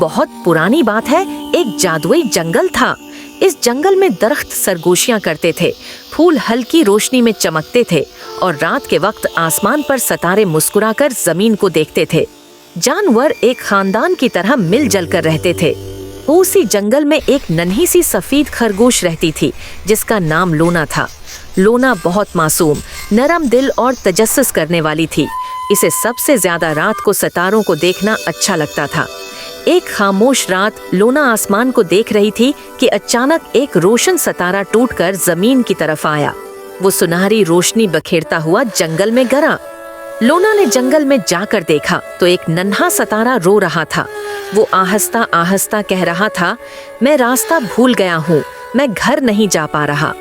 बहुत पुरानी बात है, एक जादुई जंगल था। इस जंगल में दरख्त सरगोशियां करते थे, फूल हल्की रोशनी में चमकते थे और रात के वक्त आसमान पर सितारे मुस्कुराकर जमीन को देखते थे। जानवर एक खानदान की तरह मिलजुल कर रहते थे। उसी जंगल में एक नन्ही सी सफेद खरगोश रहती थी जिसका नाम लोना था। लोना बहुत मासूम, नरम दिल और तजस्सुस करने वाली थी। इसे सबसे ज्यादा रात को सितारों को देखना अच्छा लगता था। एक खामोश रात लोना आसमान को देख रही थी कि अचानक एक रोशन सितारा टूटकर जमीन की तरफ आया। वो सुनहरी रोशनी बखेरता हुआ जंगल में गिरा। लोना ने जंगल में जाकर देखा तो एक नन्हा सितारा रो रहा था। वो आहिस्ता आहिस्ता कह रहा था, मैं रास्ता भूल गया हूँ, मैं घर नहीं जा पा रहा।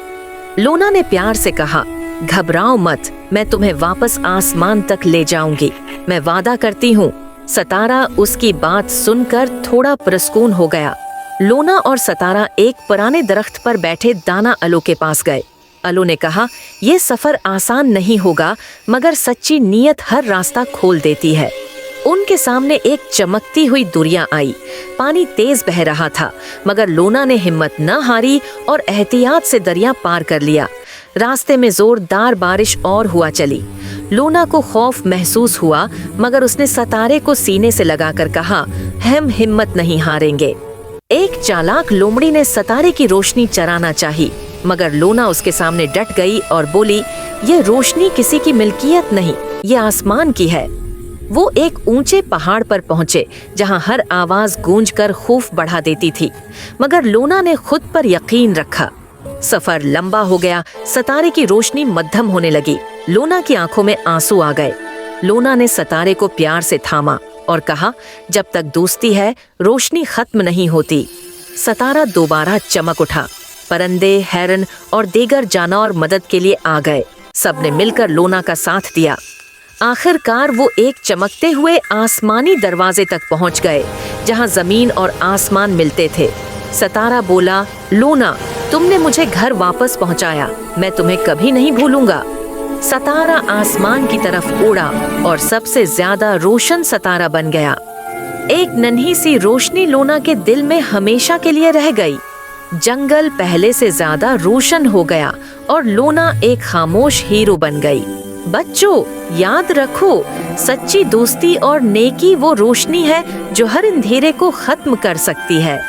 लोना ने प्यार से कहा, घबराओ मत, मैं तुम्हें वापस आसमान तक ले जाऊंगी, मैं वादा करती हूँ। सितारा उसकी बात सुनकर थोड़ा पुरस्कून हो गया। लोना और सितारा एक पुराने दरख्त पर बैठे दाना अलो के पास गए। अलो ने कहा, ये सफर आसान नहीं होगा, मगर सच्ची नीयत हर रास्ता खोल देती है। उनके सामने एक चमकती हुई दुरिया आई। पानी तेज बह रहा था, मगर लोना ने हिम्मत न हारी और एहतियात से दरिया पार कर लिया। रास्ते में जोरदार बारिश और हुआ चली। लोना को खौफ महसूस हुआ, मगर उसने सितारे को सीने से लगाकर कहा, हम हिम्मत नहीं हारेंगे। एक चालाक लोमड़ी ने सितारे की रोशनी चराना चाही, मगर लोना उसके सामने डट गई और बोली, ये रोशनी किसी की मिल्कियत नहीं, ये आसमान की है। वो एक ऊंचे पहाड़ पर पहुंचे जहां हर आवाज गूंजकर खौफ बढ़ा देती थी, मगर लोना ने खुद पर यकीन रखा। सफर लंबा हो गया, सितारे की रोशनी मध्यम होने लगी। लोना की आंखों में आंसू आ गए। लोना ने सितारे को प्यार से थामा और कहा, जब तक दोस्ती है रोशनी खत्म नहीं होती। सितारा दोबारा चमक उठा। परिंदे, हेरन और दीगर जानवर मदद के लिए आ गए। सबने मिलकर लोना का साथ दिया। आखिरकार वो एक चमकते हुए आसमानी दरवाजे तक पहुंच गए जहां जमीन और आसमान मिलते थे। सितारा बोला, लोना, तुमने मुझे घर वापस पहुंचाया, मैं तुम्हें कभी नहीं भूलूंगा। सितारा आसमान की तरफ उड़ा और सबसे ज्यादा रोशन सितारा बन गया। एक नन्ही सी रोशनी लोना के दिल में हमेशा के लिए रह गई। जंगल पहले से ज्यादा रोशन हो गया और लोना एक खामोश हीरो बन गई। बच्चों, याद रखो, सच्ची दोस्ती और नेकी वो रोशनी है जो हर अंधेरे को खत्म कर सकती है।